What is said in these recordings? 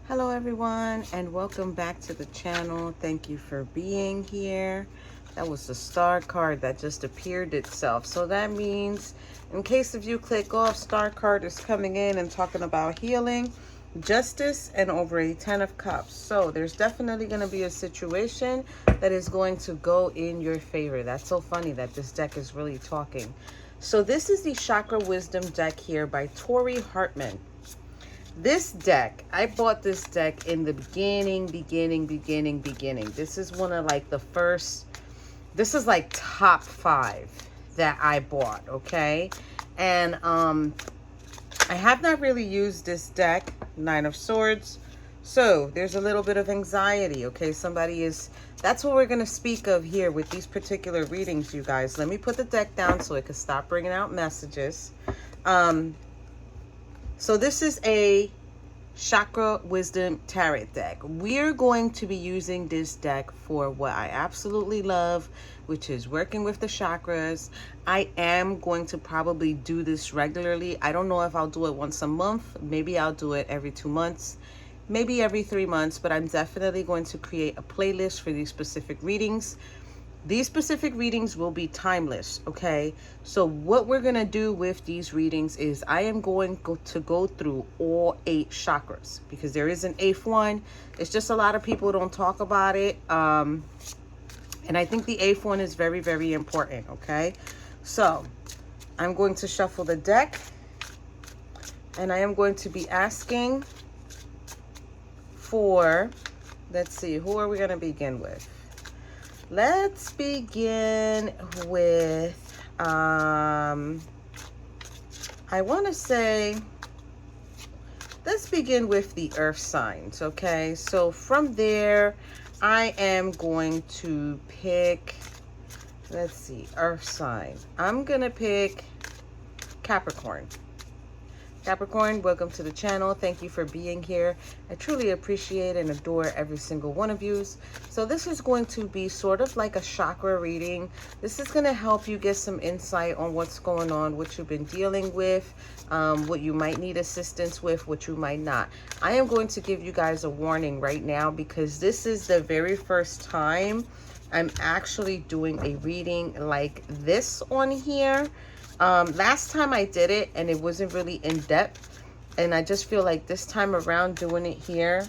Hello everyone, and welcome back to the channel. Thank you for being here. That was the star card that just appeared itself. So that means in case if you click off, star card is coming in and talking about healing, justice, and over a 10 of cups. So there's definitely going to be a situation that is going to go in your favor. That's so funny that this deck is really talking. So this is the Chakra Wisdom deck here by Tori Hartman. This deck, I bought this deck in the beginning. This is one of like the first, this is like top 5 that I bought, okay? And I have not really used this deck, 9 of Swords. So there's a little bit of anxiety, okay? That's what we're gonna speak of here with these particular readings, you guys. Let me put the deck down so it can stop bringing out messages. So this is a Chakra Wisdom Tarot deck. We're going to be using this deck for what I absolutely love, which is working with the chakras. I am going to probably do this regularly. I don't know if I'll do it once a month. Maybe I'll do it every 2 months, maybe every 3 months, but I'm definitely going to create a playlist for these specific readings. These specific readings will be timeless, okay? So what we're going to do with these readings is I am going to go through all 8 chakras because there is an 8th one. It's just a lot of people don't talk about it. And I think the 8th one is very, very important, okay? So I'm going to shuffle the deck and I am going to be asking for, let's see, who are we going to begin with? Let's begin with, I want to say, let's begin with the earth signs, okay? So from there, I am going to pick, let's see, earth sign. I'm going to pick Capricorn. Capricorn, welcome to the channel. Thank you for being here. I truly appreciate and adore every single one of you. So this is going to be sort of like a chakra reading. This is going to help you get some insight on what's going on, what you've been dealing with, what you might need assistance with, what you might not. I am going to give you guys a warning right now because this is the very first time I'm actually doing a reading like this on here. Last time I did it and it wasn't really in depth, and I just feel like this time around doing it here,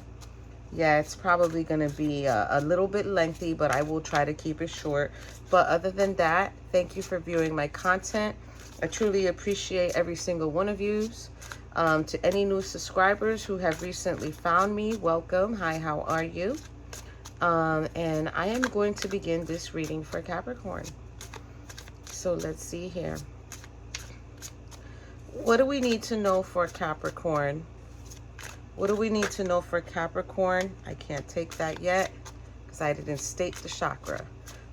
yeah, it's probably going to be a little bit lengthy, but I will try to keep it short. But other than that, thank you for viewing my content. I truly appreciate every single one of you. To any new subscribers who have recently found me, welcome. Hi, how are you? And I am going to begin this reading for Capricorn. So let's see here. What do we need to know for Capricorn? What do we need to know for Capricorn? I can't take that yet because I didn't state the chakra.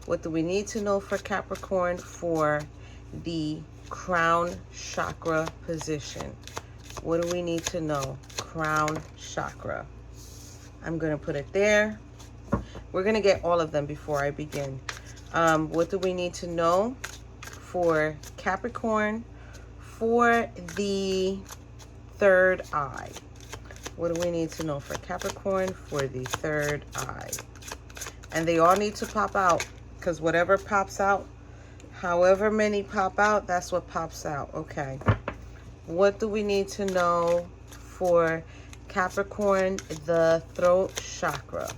What do we need to know for Capricorn for the crown chakra position? What do we need to know? Crown chakra. I'm going to put it there. We're going to get all of them before I begin. What do we need to know for Capricorn for the third eye? What do we need to know for Capricorn for the third eye? And they all need to pop out because whatever pops out, however many pop out, that's what pops out. Okay. What do we need to know for Capricorn, the throat chakra?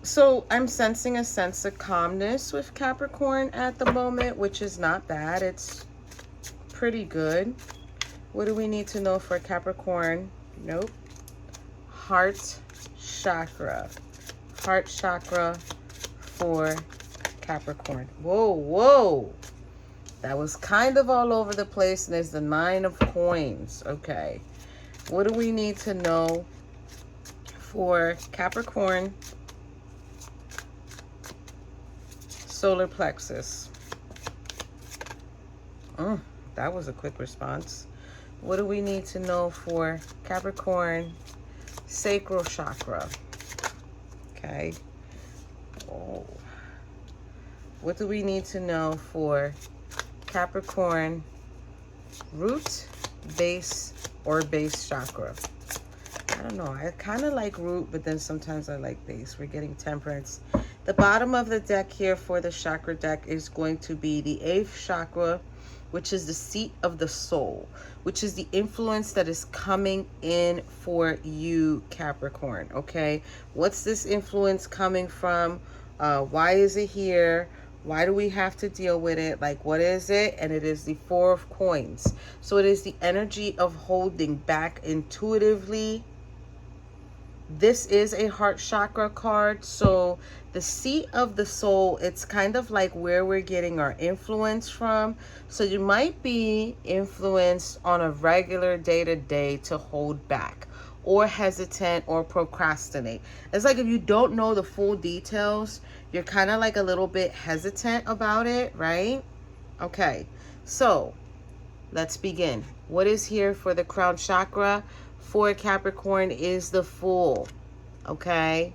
So I'm sensing a sense of calmness with Capricorn at the moment, which is not bad. It's pretty good. What do we need to know for Capricorn? Nope. Heart chakra. Heart chakra for Capricorn. Whoa, whoa. That was kind of all over the place. And there's the 9 of coins. Okay. What do we need to know for Capricorn? Solar plexus. That was a quick response. What do we need to know for Capricorn? Sacral chakra. Okay. Oh. What do we need to know for Capricorn, root, base, or base chakra. I don't know. I kind of like root, but then sometimes I like base. We're getting temperance. The bottom of the deck here for the chakra deck is going to be the 8th chakra, which is the seat of the soul, which is the influence that is coming in for you, Capricorn, okay? What's this influence coming from? Why is it here? Why do we have to deal with it? Like, what is it? And it is the 4 of coins. So it is the energy of holding back intuitively. This is a heart chakra card. So the seat of the soul, it's kind of like where we're getting our influence from. So you might be influenced on a regular day-to-day to hold back or hesitant or procrastinate. It's like if you don't know the full details, you're kind of like a little bit hesitant about it, right? Okay, so let's begin. What is here for the crown chakra for Capricorn is the Fool, okay?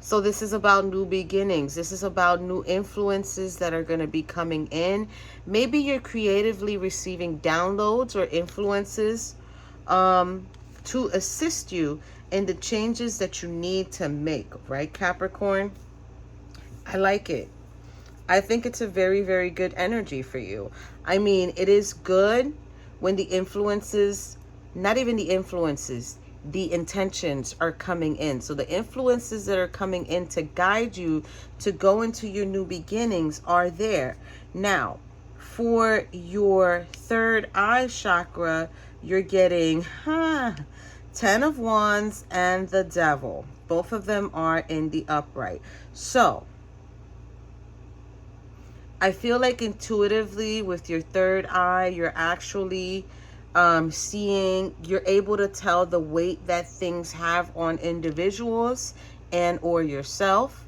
So this is about new beginnings. This is about new influences that are going to be coming in. Maybe you're creatively receiving downloads or influences to assist you in the changes that you need to make, right, Capricorn? I like it. I think it's a very, very good energy for you. I mean, it is good when the influences, not even the influences, the intentions are coming in. So the influences that are coming in to guide you to go into your new beginnings are there. Now, for your third eye chakra, you're getting 10 of Wands and the Devil. Both of them are in the upright. So I feel like intuitively with your third eye, you're actually seeing, you're able to tell the weight that things have on individuals and or yourself.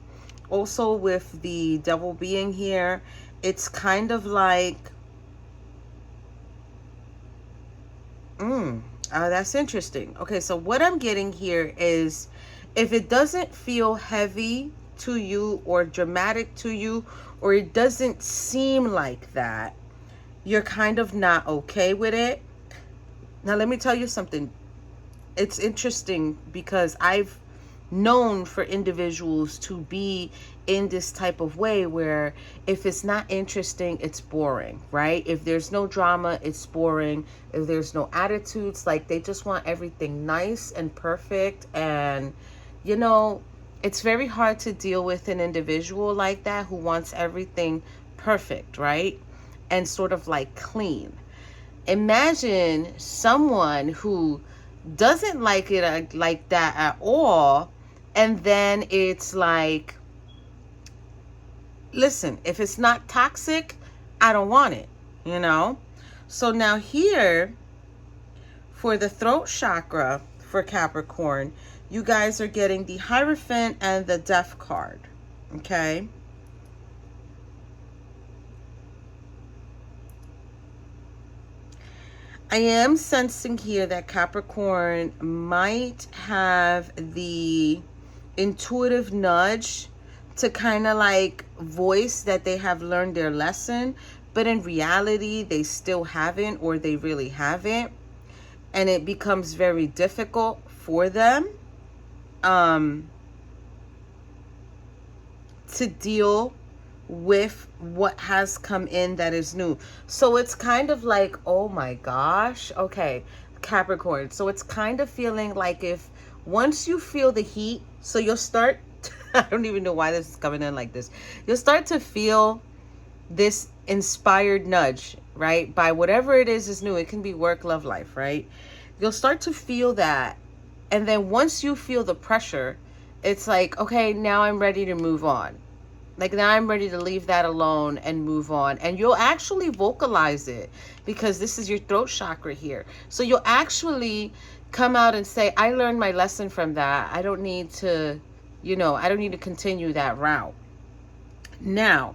Also with the Devil being here, it's kind of like, that's interesting. Okay, so what I'm getting here is if it doesn't feel heavy to you or dramatic to you, or it doesn't seem like that, you're kind of not okay with it. Now, let me tell you something. It's interesting because I've known for individuals to be in this type of way where if it's not interesting, it's boring, right? If there's no drama, it's boring. If there's no attitudes, like they just want everything nice and perfect. And, you know, it's very hard to deal with an individual like that who wants everything perfect, right? And sort of like clean. Imagine someone who doesn't like it like that at all, and then it's like, listen, if it's not toxic, I don't want it, you know? So now here, for the throat chakra for Capricorn, you guys are getting the Hierophant and the Death card, okay? I am sensing here that Capricorn might have the intuitive nudge to kind of like voice that they have learned their lesson, but in reality, they still haven't, or they really haven't. And it becomes very difficult for them to deal with what has come in that is new. So it's kind of like, oh my gosh, okay, Capricorn. So it's kind of feeling like if once you feel the heat, so you'll start, I don't even know why this is coming in like this. You'll start to feel this inspired nudge, right? By whatever it is new. It can be work, love, life, right? You'll start to feel that. And then once you feel the pressure, it's like, okay, now I'm ready to move on. Like now I'm ready to leave that alone and move on. And you'll actually vocalize it because this is your throat chakra here. So you'll actually come out and say, I learned my lesson from that. I don't need to, you know, I don't need to continue that route. Now,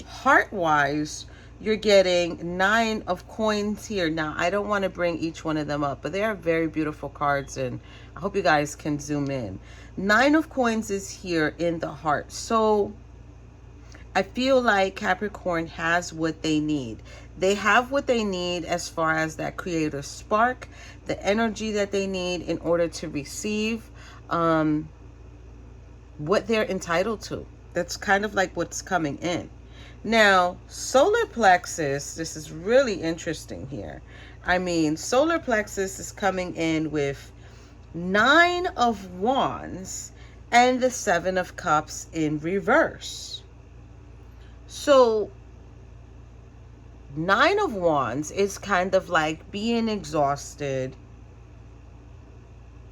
heart-wise, you're getting 9 of coins here. Now, I don't want to bring each one of them up, but they are very beautiful cards, and I hope you guys can zoom in. 9 of coins is here in the heart. So I feel like Capricorn has what they need. They have what they need as far as that creative spark, the energy that they need in order to receive what they're entitled to. That's kind of like what's coming in. Now, solar plexus, this is really interesting here. I mean, solar plexus is coming in with 9 of Wands and the 7 of Cups in reverse. So 9 of Wands is kind of like being exhausted.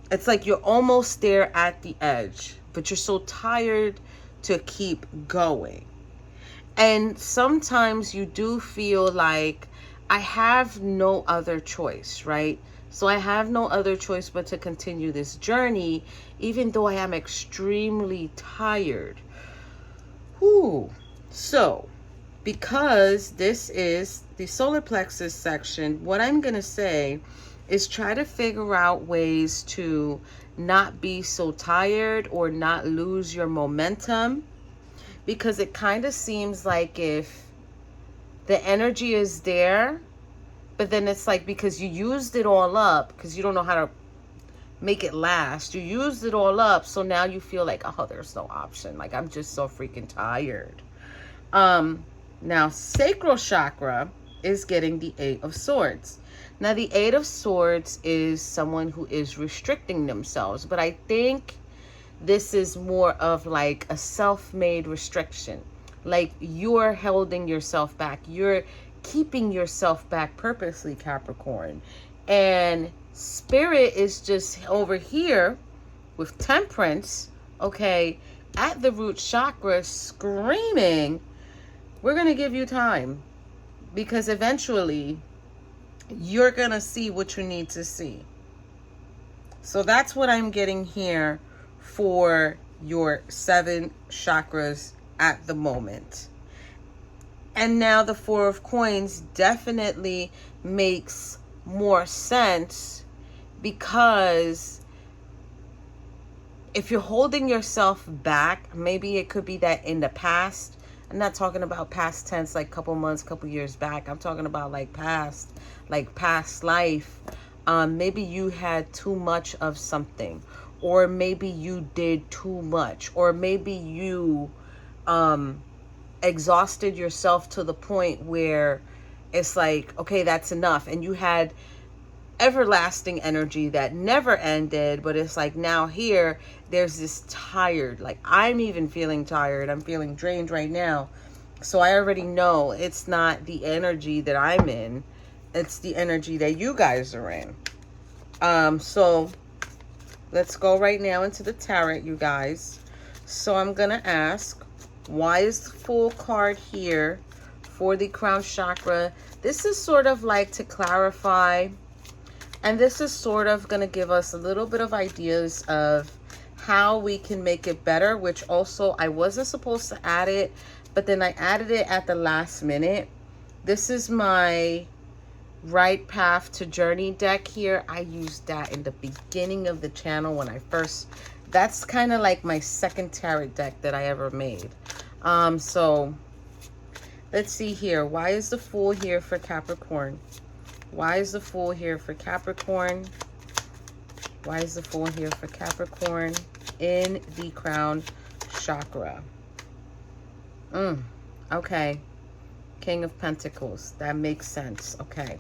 It's like you're almost there at the edge, but you're so tired to keep going. And sometimes you do feel like I have no other choice, right? So I have no other choice but to continue this journey, even though I am extremely tired. Whew. So, because this is the solar plexus section, what I'm going to say is try to figure out ways to not be so tired or not lose your momentum, because it kind of seems like if the energy is there, but then it's like because you used it all up, because you don't know how to make it last, you used it all up, so now you feel like, oh, there's no option, like I'm just so freaking tired. Now sacral chakra is getting the 8 of Swords. Now the 8 of Swords is someone who is restricting themselves, but I think this is more of like a self-made restriction. Like you're holding yourself back. You're keeping yourself back purposely, Capricorn. And Spirit is just over here with Temperance, okay, at the root chakra screaming, we're going to give you time, because eventually you're going to see what you need to see. So that's what I'm getting here for your 7 chakras at the moment. And now the 4 of Coins definitely makes more sense, because if you're holding yourself back, maybe it could be that in the past, I'm not talking about past tense, like couple months, couple years back. I'm talking about like past life. Maybe you had too much of something, or maybe you did too much, or maybe you exhausted yourself to the point where it's like, okay, that's enough. And you had everlasting energy that never ended, but it's like now here there's this tired, like I'm even feeling tired, I'm feeling drained right now. So I already know it's not the energy that I'm in, it's the energy that you guys are in. So let's go right now into the tarot, you guys. So I'm gonna ask, why is the Fool card here for the crown chakra? This is sort of like to clarify, and this is sort of going to give us a little bit of ideas of how we can make it better, which also I wasn't supposed to add it, but then I added it at the last minute. This is my Right Path to Journey deck here. I used that in the beginning of the channel when I first, that's kind of like my second tarot deck that I ever made. So let's see here. Why is the Fool here for Capricorn? Why is the Fool here for Capricorn? Why is the Fool here for Capricorn in the crown chakra? Okay. King of Pentacles. That makes sense. Okay.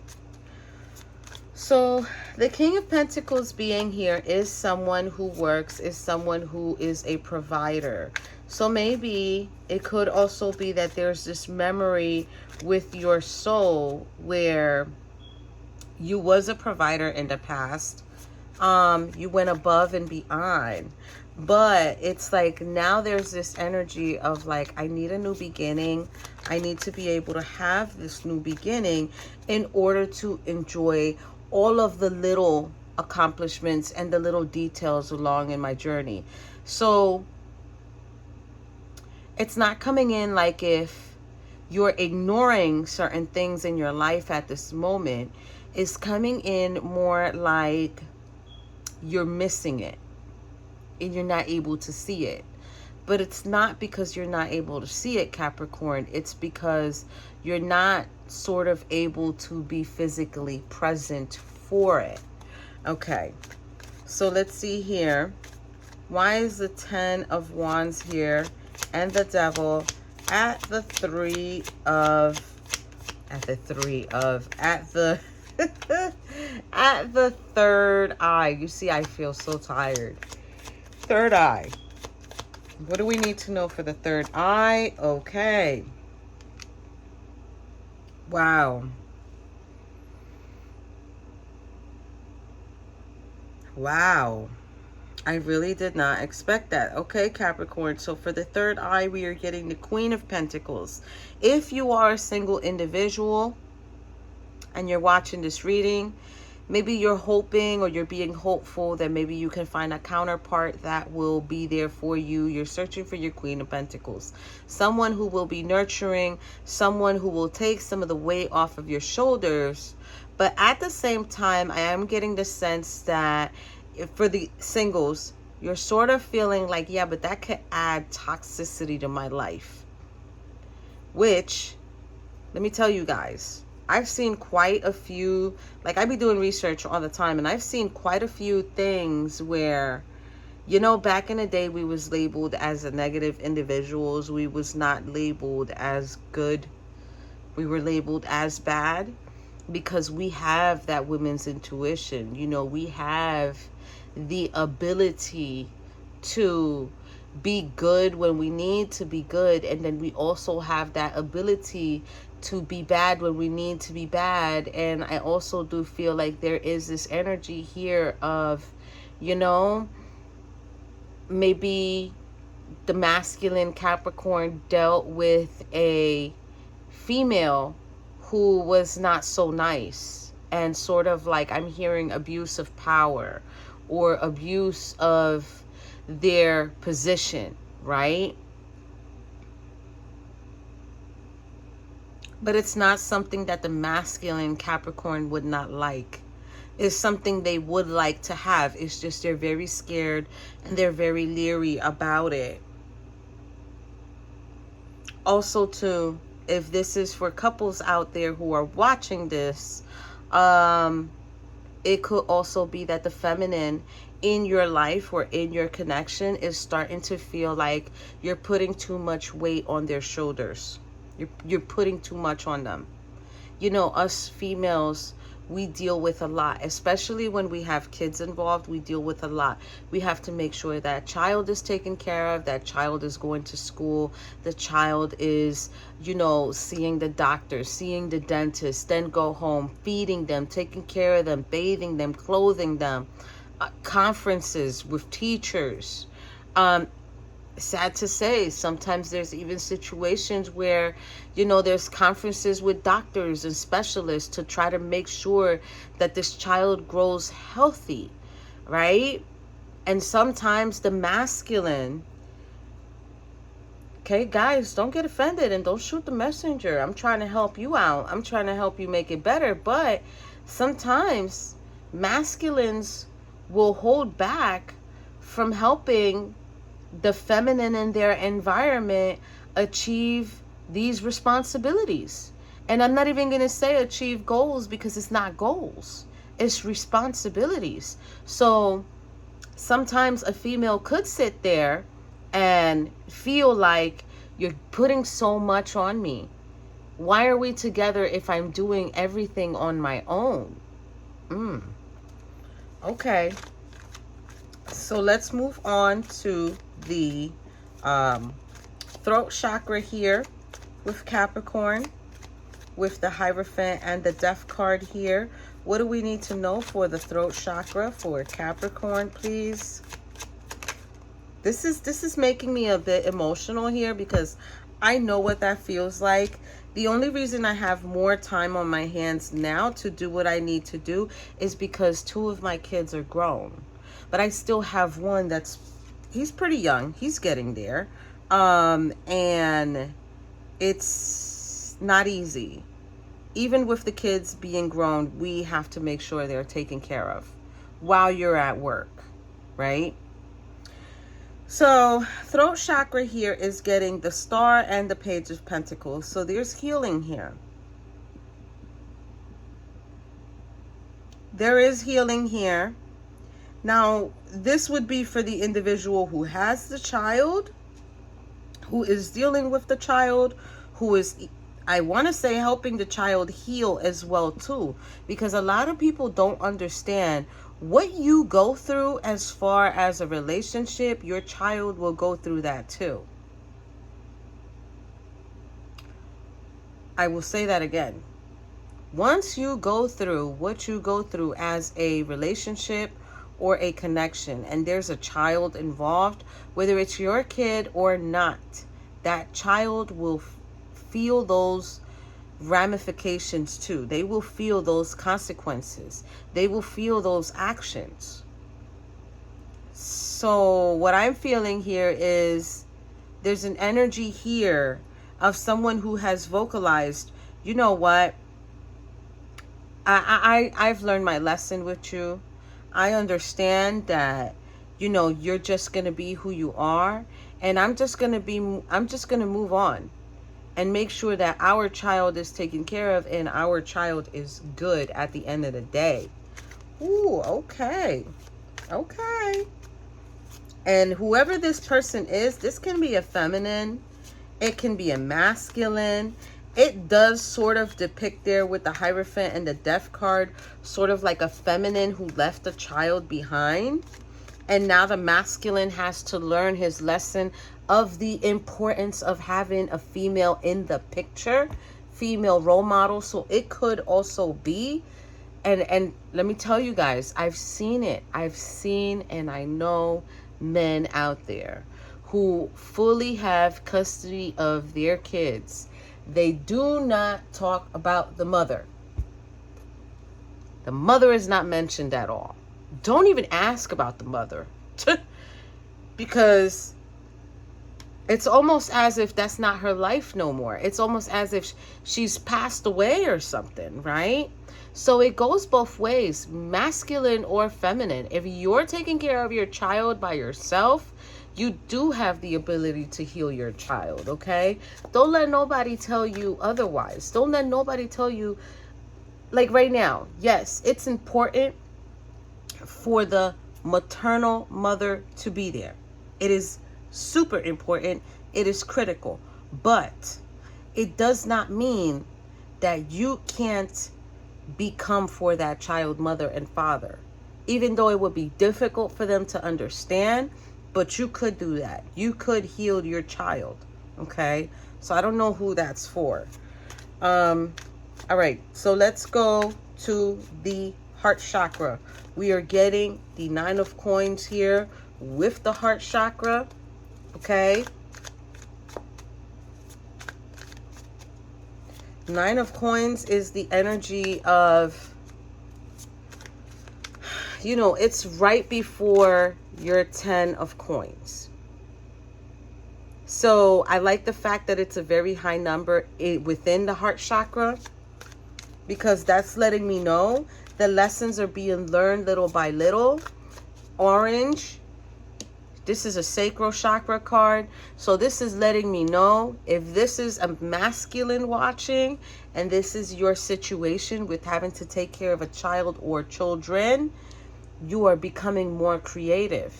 So the King of Pentacles being here is someone who works, is someone who is a provider. So maybe it could also be that there's this memory with your soul where you was a provider in the past. You went above and beyond. But it's like now there's this energy of like, I need a new beginning. I need to be able to have this new beginning in order to enjoy all of the little accomplishments and the little details along in my journey. So it's not coming in like if you're ignoring certain things in your life at this moment. It's coming in more like you're missing it and you're not able to see it. But it's not because you're not able to see it, Capricorn. It's because you're not sort of able to be physically present for it. Okay, so let's see here. Why is the 10 of Wands here and the Devil at the at the third eye? You see, I feel so tired. Third eye. What do we need to know for the third eye? Okay. Wow. Wow. I really did not expect that. Okay, Capricorn. So for the third eye, we are getting the Queen of Pentacles. If you are a single individual and you're watching this reading, maybe you're hoping or you're being hopeful that maybe you can find a counterpart that will be there for you. You're searching for your Queen of Pentacles. Someone who will be nurturing, someone who will take some of the weight off of your shoulders. But at the same time, I am getting the sense that for the singles, you're sort of feeling like, yeah, but that could add toxicity to my life. Which, let me tell you guys, I've seen quite a few, like I be doing research all the time, and I've seen quite a few things where, you know, back in the day, we was labeled as a negative individuals. We was not labeled as good. We were labeled as bad because we have that women's intuition. You know, we have the ability to be good when we need to be good, and then we also have that ability to be bad when we need to be bad. And I also do feel like there is this energy here of, you know, maybe the masculine Capricorn dealt with a female who was not so nice, and sort of like I'm hearing abuse of power or abuse of their position, right? But it's not something that the masculine Capricorn would not like. It's something they would like to have. It's just they're very scared and they're very leery about it. Also, too, if this is for couples out there who are watching this, it could also be that the feminine in your life or in your connection is starting to feel like you're putting too much weight on their shoulders. You're putting too much on them. You know, us females, we deal with a lot, especially when we have kids involved. We deal with a lot. We have to make sure that child is taken care of, that child is going to school, the child is, you know, seeing the doctor, seeing the dentist, then go home, feeding them, taking care of them, bathing them, clothing them, conferences with teachers. Sad to say, sometimes there's even situations where, you know, there's conferences with doctors and specialists to try to make sure that this child grows healthy, right? And sometimes the masculine, okay, guys, don't get offended and don't shoot the messenger. I'm trying to help you out. I'm trying to help you make it better. But sometimes masculines will hold back from helping the feminine in their environment achieve these responsibilities. And I'm not even going to say achieve goals, because it's not goals, it's responsibilities. So sometimes a female could sit there and feel like, you're putting so much on me. Why are we together if I'm doing everything on my own? Okay. So let's move on to the throat chakra here with Capricorn, with the Hierophant and the Death card here. What do we need to know for the throat chakra for Capricorn, please? This is making me a bit emotional here, because I know what that feels like. The only reason I have more time on my hands now to do what I need to do is because 2 of my kids are grown. But I still have one he's pretty young. He's getting there. And it's not easy. Even with the kids being grown, we have to make sure they're taken care of while you're at work, right? So throat chakra here is getting the Star and the Page of Pentacles. So there's healing here. There is healing here. Now, this would be for the individual who has the child, who is dealing with the child, who is, I want to say, helping the child heal as well too, because a lot of people don't understand what you go through as far as a relationship. Your child will go through that too. I will say that again. Once you go through what you go through as a relationship or a connection, and there's a child involved, whether it's your kid or not, that child will feel those ramifications too. They will feel those consequences. They will feel those actions. So what I'm feeling here is there's an energy here of someone who has vocalized, you know what, I've learned my lesson with you. I understand that, you know, you're just going to be who you are, and I'm just going to move on and make sure that our child is taken care of and our child is good at the end of the day. Ooh, okay. Okay. And whoever this person is, this can be a feminine. It can be a masculine. It does sort of depict there with the Hierophant and the Death card, sort of like a feminine who left a child behind. And now the masculine has to learn his lesson of the importance of having a female in the picture, female role model. So it could also be, and let me tell you guys, I've seen it. I've seen and I know men out there who fully have custody of their kids. They do not talk about the mother. The mother is not mentioned at all. Don't even ask about the mother. Because it's almost as if that's not her life no more. It's almost as if she's passed away or something, right? So it goes both ways, masculine or feminine. If you're taking care of your child by yourself, you do have the ability to heal your child, okay? Don't let nobody tell you otherwise. Don't let nobody tell you, like right now, yes, it's important for the maternal mother to be there. It is super important. It is critical. But it does not mean that you can't become for that child mother and father. Even though it would be difficult for them to understand, but you could do that. You could heal your child, okay? So I don't know who that's for. All right, so let's go to the heart chakra. We are getting the 9 of coins here with the heart chakra, okay? 9 of coins is the energy of, you know, it's right before your 10 of coins. So I like the fact that it's a very high number within the heart chakra, because that's letting me know the lessons are being learned little by little. Orange, this is a sacral chakra card. So this is letting me know, if this is a masculine watching and this is your situation with having to take care of a child or children, you are becoming more creative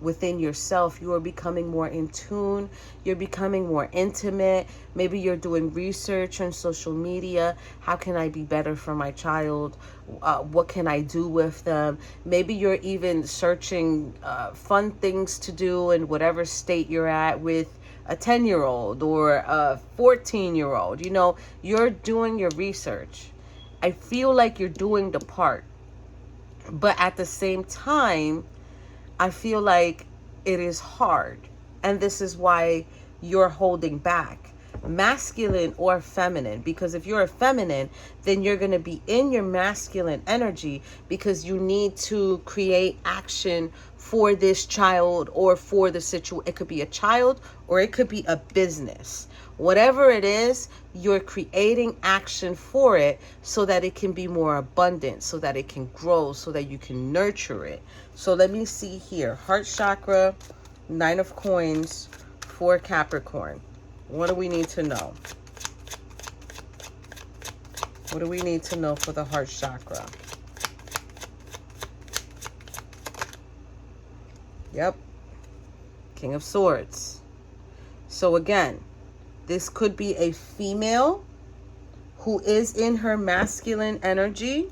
within yourself. You are becoming more in tune. You're becoming more intimate. Maybe you're doing research on social media. How can I be better for my child? What can I do with them? Maybe you're even searching fun things to do in whatever state you're at with a 10-year-old or a 14-year-old. You know, you're doing your research. I feel like you're doing the part. But at the same time, I feel like it is hard. And this is why you're holding back. Masculine or feminine. Because if you're a feminine, then you're going to be in your masculine energy because you need to create action for this child or for the situation. It could be a child or it could be a business. Whatever it is, you're creating action for it so that it can be more abundant, so that it can grow, so that you can nurture it. So let me see here. Heart chakra Nine of Coins for Capricorn. What do we need to know? What do we need to know for the heart chakra? Yep. King of Swords. So again, this could be a female who is in her masculine energy,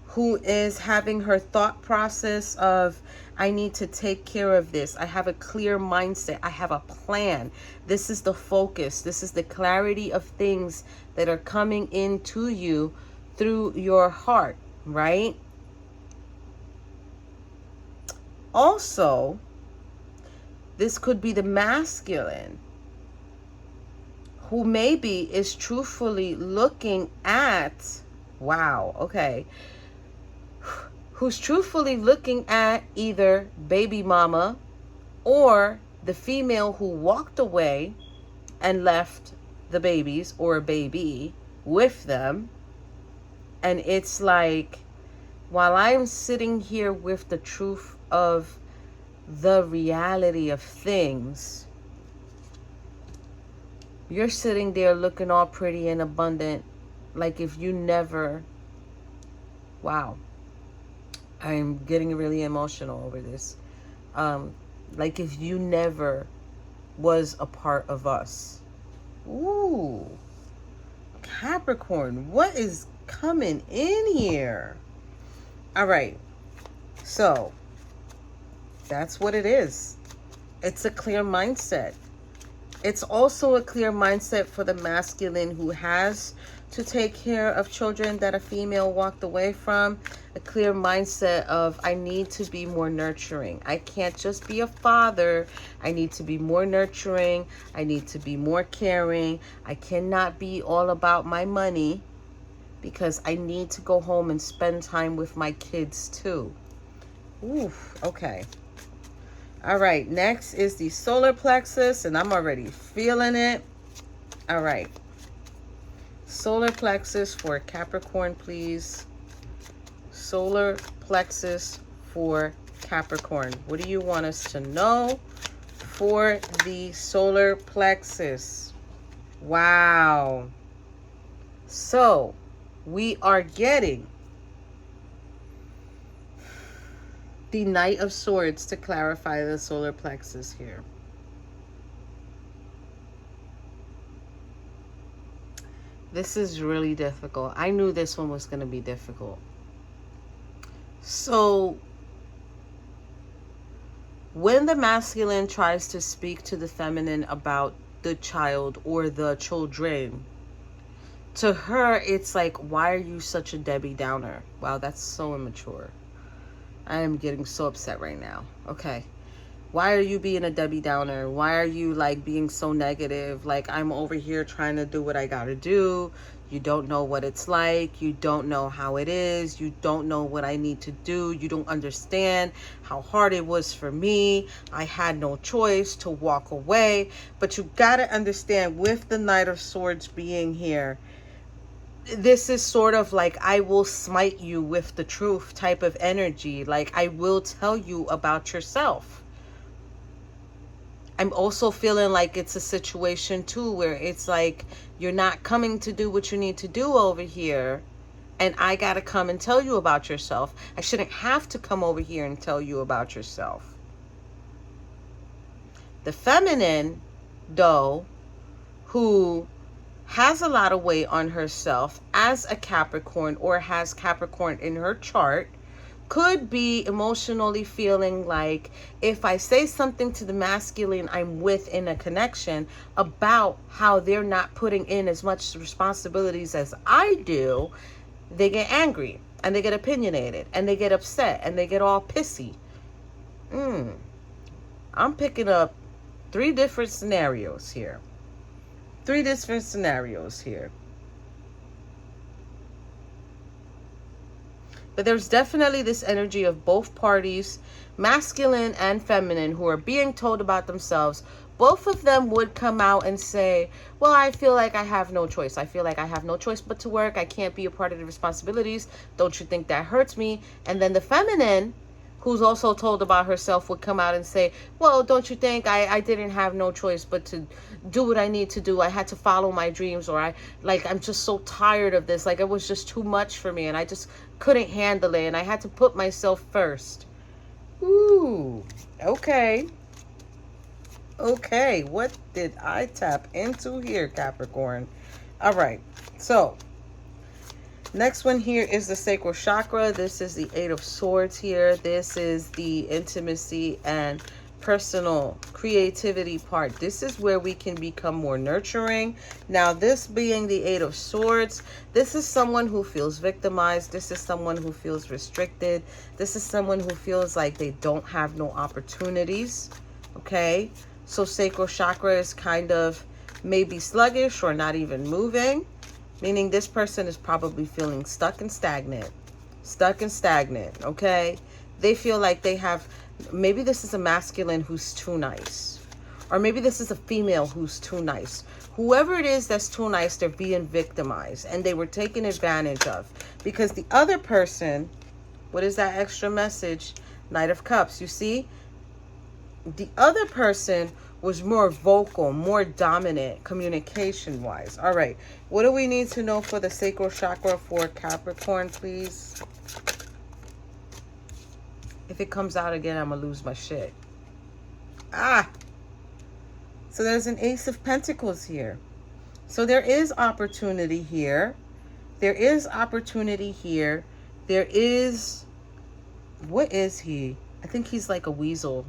who is having her thought process of, I need to take care of this. I have a clear mindset. I have a plan. This is the focus. This is the clarity of things that are coming into you through your heart, right? Also, this could be the masculine who maybe is truthfully looking at, wow, okay, who's truthfully looking at either baby mama or the female who walked away and left the babies or a baby with them. And it's like, while I'm sitting here with the truth of the reality of things, you're sitting there looking all pretty and abundant, like if you never, wow, I'm getting really emotional over this. Like if you never was a part of us. Ooh, Capricorn, what is coming in here? All right, so that's what it is. It's a clear mindset. It's also a clear mindset for the masculine who has to take care of children that a female walked away from. A clear mindset of, I need to be more nurturing. I can't just be a father. I need to be more nurturing. I need to be more caring. I cannot be all about my money because I need to go home and spend time with my kids too. Oof, okay. All right, next is the solar plexus, and I'm already feeling it. All right. Solar plexus for Capricorn, please. Solar plexus for Capricorn. What do you want us to know for the solar plexus? Wow. So, we are getting the Knight of Swords to clarify the solar plexus here. This is really difficult. I knew this one was going to be difficult. So, when the masculine tries to speak to the feminine about the child or the children, to her, it's like, why are you such a Debbie Downer? Wow, that's so immature. I am getting so upset right now. Okay. Why are you being a Debbie Downer? Why are you like being so negative? Like, I'm over here trying to do what I gotta do. You don't know what it's like. You don't know how it is. You don't know what I need to do. You don't understand how hard it was for me. I had no choice to walk away. But you gotta understand, with the Knight of Swords being here, this is sort of like, I will smite you with the truth type of energy. Like, I will tell you about yourself. I'm also feeling like it's a situation too where it's like, you're not coming to do what you need to do over here, and I gotta come and tell you about yourself. I shouldn't have to come over here and tell you about yourself. The feminine, though, who has a lot of weight on herself as a Capricorn or has Capricorn in her chart, could be emotionally feeling like, if I say something to the masculine I'm with in a connection about how they're not putting in as much responsibilities as I do, they get angry and they get opinionated and they get upset and they get all pissy. I'm picking up three different scenarios here. But there's definitely this energy of both parties, masculine and feminine, who are being told about themselves. Both of them would come out and say, well, I feel like I have no choice. I feel like I have no choice but to work. I can't be a part of the responsibilities. Don't you think that hurts me? And then the feminine, who's also told about herself, would come out and say, well, don't you think I didn't have no choice but to do what I need to do. I had to follow my dreams, or I'm just so tired of this. Like, it was just too much for me and I just couldn't handle it and I had to put myself first. Ooh, okay. Okay, what did I tap into here, Capricorn? All right, so next one here is the sacral chakra. This is the Eight of Swords here. This is the intimacy and personal creativity part. This is where we can become more nurturing. Now, this being the Eight of Swords, this is someone who feels victimized. This is someone who feels restricted. This is someone who feels like they don't have no opportunities, okay? So sacral chakra is kind of maybe sluggish or not even moving, meaning this person is probably feeling stuck and stagnant, okay? They feel like they have, maybe this is a masculine who's too nice, or maybe this is a female who's too nice. Whoever it is that's too nice, they're being victimized and they were taken advantage of, because the other person, what is that extra message? Knight of Cups, you see? The other person was more vocal, more dominant communication-wise. All right, what do we need to know for the sacral chakra for Capricorn, please? If it comes out again, I'm going to lose my shit. Ah! So there's an Ace of Pentacles here. So there is opportunity here. There is opportunity here. There is... What is he? I think he's like a weasel.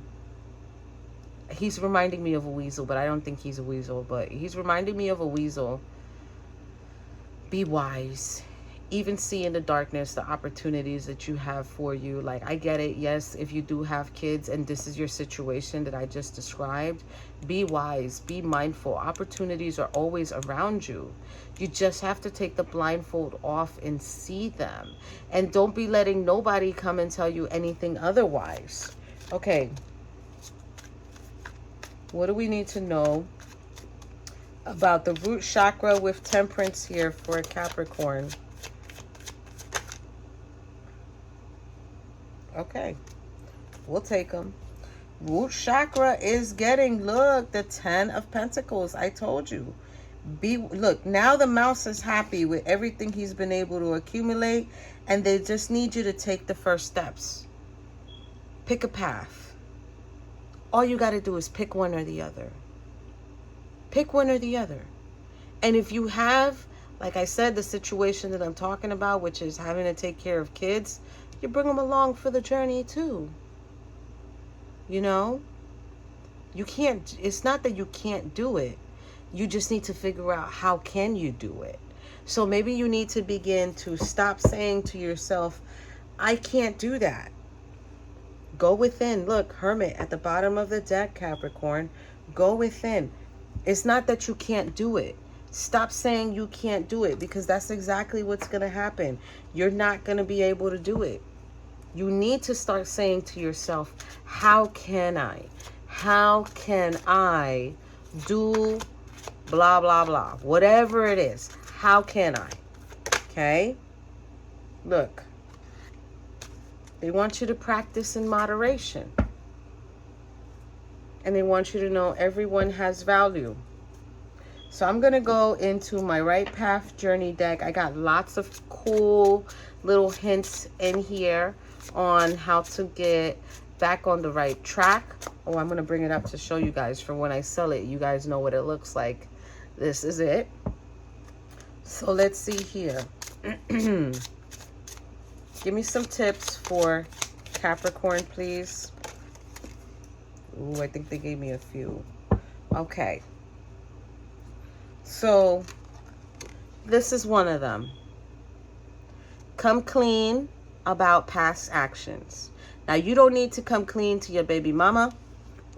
He's reminding me of a weasel, but I don't think he's a weasel. But he's reminding me of a weasel. Be wise. Even see in the darkness the opportunities that you have for you. Like, I get it. Yes, if you do have kids and this is your situation that I just described, be wise. Be mindful. Opportunities are always around you. You just have to take the blindfold off and see them. And don't be letting nobody come and tell you anything otherwise. Okay. What do we need to know about the root chakra with temperance here for Capricorn? Okay, we'll take them. Root chakra is getting, look, the 10 of Pentacles. I told you. Look, now the mouse is happy with everything he's been able to accumulate, and they just need you to take the first steps. Pick a path. All you got to do is pick one or the other. Pick one or the other. And if you have, like I said, the situation that I'm talking about, which is having to take care of kids, you bring them along for the journey too. You know? You can't, it's not that you can't do it. You just need to figure out how can you do it. So maybe you need to begin to stop saying to yourself, I can't do that. Go within. Look, Hermit at the bottom of the deck, Capricorn. Go within. It's not that you can't do it. Stop saying you can't do it, because that's exactly what's going to happen. You're not going to be able to do it. You need to start saying to yourself, how can I? How can I do blah, blah, blah? Whatever it is. How can I? Okay? Look. They want you to practice in moderation. And they want you to know everyone has value. So I'm going to go into my Right Path Journey deck. I got lots of cool little hints in here on how to get back on the right track. Oh, I'm going to bring it up to show you guys for when I sell it. You guys know what it looks like. This is it. So let's see here. Give me some tips for Capricorn, please. Ooh, I think they gave me a few. Okay. So, this is one of them. Come clean about past actions. Now, you don't need to come clean to your baby mama,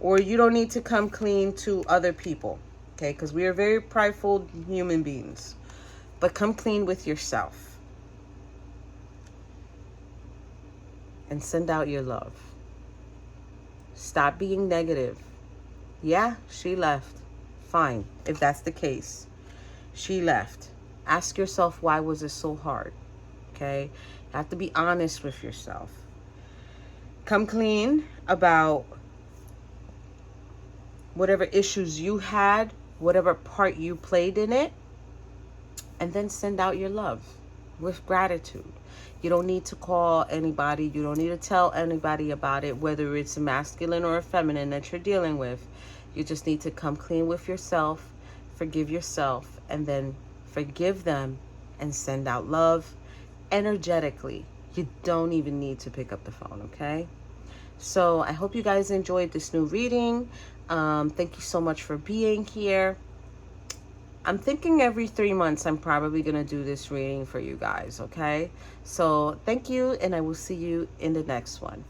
or you don't need to come clean to other people, okay? Because we are very prideful human beings. But come clean with yourself. And send out your love. Stop being negative. Yeah, she left. Fine, if that's the case. She left. Ask yourself, why was it so hard? Okay? You have to be honest with yourself. Come clean about whatever issues you had, whatever part you played in it, and then send out your love with gratitude. You don't need to call anybody. You don't need to tell anybody about it, whether it's a masculine or a feminine that you're dealing with. You just need to come clean with yourself, forgive yourself, and then forgive them and send out love energetically. You don't even need to pick up the phone, okay? So I hope you guys enjoyed this new reading. Thank you so much for being here. I'm thinking every 3 months I'm probably going to do this reading for you guys, okay? So thank you, and I will see you in the next one.